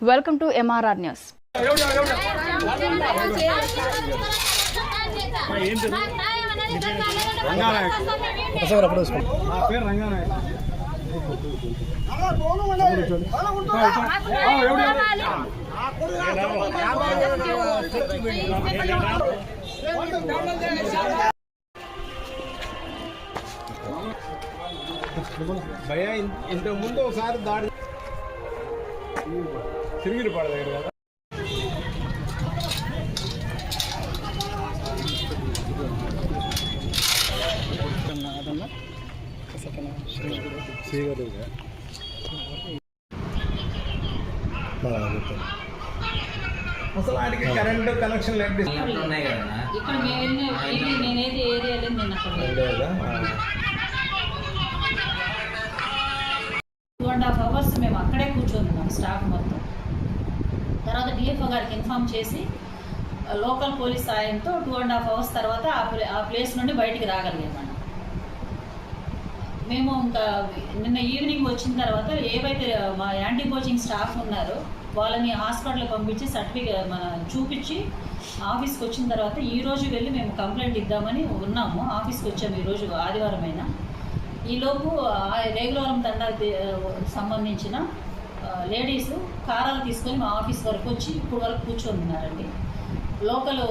Welcome to MRR news. భయ ఇంతకు ముందు ఒకసారి దాడి తిరిగి పడదు కదా. అసలు వాటికి కరెంట్ కనెక్షన్ లేదు. ఇక్కడ నేనేది ఏరియా లేదు, నేను అక్కడ 2.5 hours మేము అక్కడే కూర్చొని స్టాఫ్ మొత్తం. తర్వాత డిఎఫ్ఓ గారికి ఇన్ఫామ్ చేసి లోకల్ పోలీస్ సాయంతో 2.5 hours తర్వాత ఆ ప్లేస్ నుండి బయటికి రాగలిగాం. మేము ఇంకా నిన్న ఈవినింగ్ వచ్చిన తర్వాత ఏవైతే మా యాంటీ పోచింగ్ స్టాఫ్ ఉన్నారో వాళ్ళని హాస్పిటల్కి పంపించి సర్టిఫికేట్ చూపించి ఆఫీస్కి వచ్చిన తర్వాత ఈరోజు వెళ్ళి మేము కంప్లైంట్ ఇద్దామని ఉన్నాము. ఆఫీస్కి వచ్చాము ఈరోజు ఆదివారం అయినా. ఈలోపు రేగులవరం తండాకి సంబంధించిన లేడీస్ కారాలు తీసుకొని మా ఆఫీస్ వరకు వచ్చి ఇప్పుడు వరకు కూర్చొని ఉన్నారండి. లోకల్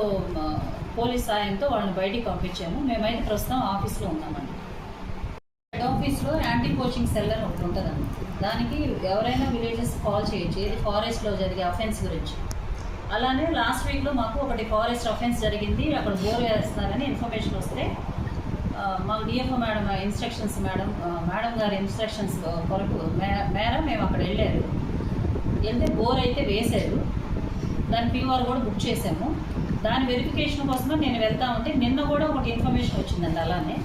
పోలీస్ సాయంతో వాళ్ళని బయటికి పంపించాము. మేమైతే ప్రస్తుతం ఆఫీస్లో ఉన్నామండి. హెడ్ ఆఫీస్లో యాంటీ పోచింగ్ సెల్ అని ఒకటి ఉంటుందండి. దానికి ఎవరైనా విలేజెస్ కాల్ చేయొచ్చు, ఇది ఫారెస్ట్లో జరిగే అఫెన్స్ గురించి. అలానే లాస్ట్ వీక్లో మాకు ఒకటి ఫారెస్ట్ అఫెన్స్ జరిగింది, అక్కడ బోర్ వేస్తున్నారని ఇన్ఫర్మేషన్ వస్తే మాకు డిఎఫ్ఓ మేడం ఇన్స్ట్రక్షన్స్ మేడం గారి ఇన్స్ట్రక్షన్స్ కొరకు మేర మేము అక్కడ వెళ్తే బోర్ అయితే వేశారు. దాని పీఆర్ కూడా బుక్ చేసాము. దాని వెరిఫికేషన్ కోసమే నేను వెళ్తా ఉంటే నిన్న కూడా ఒకటి ఇన్ఫర్మేషన్ వచ్చిందండి. అలానే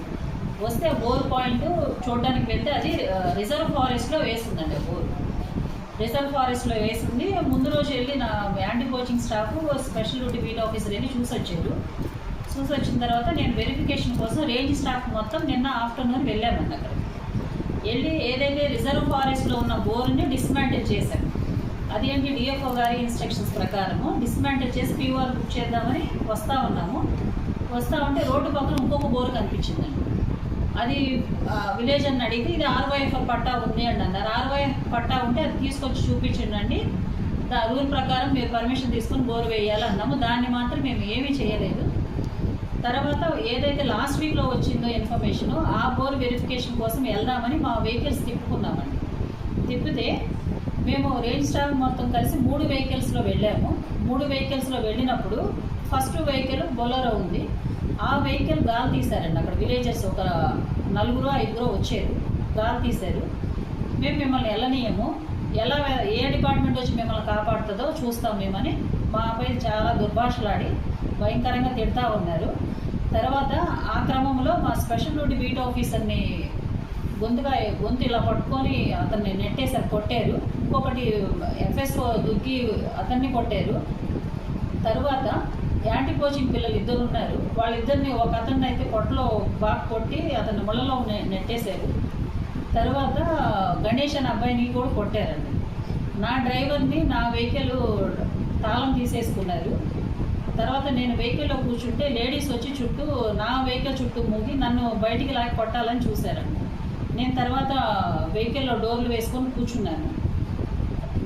వస్తే బోర్ పాయింట్ చూడడానికి వెళ్తే అది రిజర్వ్ ఫారెస్ట్లో వేసిందండి. బోర్ రిజర్వ్ ఫారెస్ట్లో వేసింది. ముందు రోజు వెళ్ళి నా anti coaching staff special duty beat officer వెళ్ళి చూసి వచ్చిన తర్వాత నేను వెరిఫికేషన్ కోసం రేంజ్ స్టాఫ్ మొత్తం నిన్న ఆఫ్టర్నూన్ వెళ్ళామండి. అక్కడ వెళ్ళి ఏదైతే రిజర్వ్ ఫారెస్ట్లో ఉన్న బోర్ని డిస్మాంటిల్ చేశాను. అదేంటి డిఎఫ్ఓ గారి ఇన్స్ట్రక్షన్స్ ప్రకారము డిస్మాంటిల్ చేసి పీఆర్ బుక్ చేద్దామని వస్తూ ఉంటే రోడ్డు పక్కన ఇంకొక బోర్ కనిపించిందండి. అది విలేజ్ అని అడిగితే ఇది RYF పట్టా ఉంది అండి అన్నారు. RYF పట్టా ఉంటే అది తీసుకొచ్చి చూపించండి, రూల్ ప్రకారం మీరు పర్మిషన్ తీసుకొని బోర్ వేయాలన్నాము. దాన్ని మాత్రం మేము ఏమీ చేయలేదు. తర్వాత ఏదైతే లాస్ట్ వీక్లో వచ్చిందో ఇన్ఫర్మేషను ఆ బోర్ వెరిఫికేషన్ కోసం వెళ్దామని మా వెహికల్స్ తిప్పితే మేము రేంజ్ స్టాఫ్ మొత్తం కలిసి 3 వెహికల్స్లో వెళ్ళాము. 3 వెహికల్స్లో వెళ్ళినప్పుడు ఫస్ట్ వెహికల్ బొలెరో ఉంది. ఆ వెహికల్ గాలి తీశారండి. అక్కడ విలేజర్స్ ఒక 4-5 వచ్చారు, గాలి తీశారు. మేము మిమ్మల్ని వెళ్ళనీయము, ఏ డిపార్ట్మెంట్ వచ్చి మిమ్మల్ని కాపాడుతుందో చూస్తాం మేమని మాపై చాలా దుర్భాషలాడి భయంకరంగా తిడతా ఉన్నారు. తర్వాత ఆ క్రమంలో మా స్పెషల్ డ్యూటీ బీట్ ఆఫీసర్ని గొంతు ఇలా పట్టుకొని అతన్ని నెట్టేసారు, కొట్టారు. ఇంకొకటి FSO దుగ్గి అతన్ని కొట్టారు. తర్వాత యాంటీ కోచింగ్ పిల్లలు 2 ఉన్నారు. వాళ్ళిద్దరిని ఒక అతన్ని అయితే పొట్టలో బాగా కొట్టి అతన్ని ముళ్ళలో నెట్టేశారు. తర్వాత గణేష్ అనే అబ్బాయిని కూడా కొట్టారండి. నా డ్రైవర్ని నా వెహికల్ తాళం తీసేసుకున్నారు. తర్వాత నేను వెహికల్లో కూర్చుంటే లేడీస్ వచ్చి నా వెహికల్ చుట్టూ మూగి నన్ను బయటికి లాగి కొట్టాలని చూశారండి. నేను తర్వాత వెహికల్లో డోర్లు వేసుకొని కూర్చున్నాను.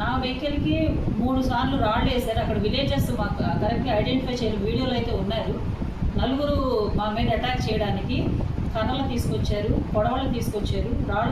నా వెహికల్కి 3 సార్లు రాళ్ళు వేశారు. అక్కడ విలేజర్స్ మాకు కరెక్ట్గా ఐడెంటిఫై చేయని వీడియోలు అయితే ఉన్నారు. 4 మా మీద అటాక్ చేయడానికి కర్రలు తీసుకొచ్చారు, కొడవలు తీసుకొచ్చారు, రాళ్ళు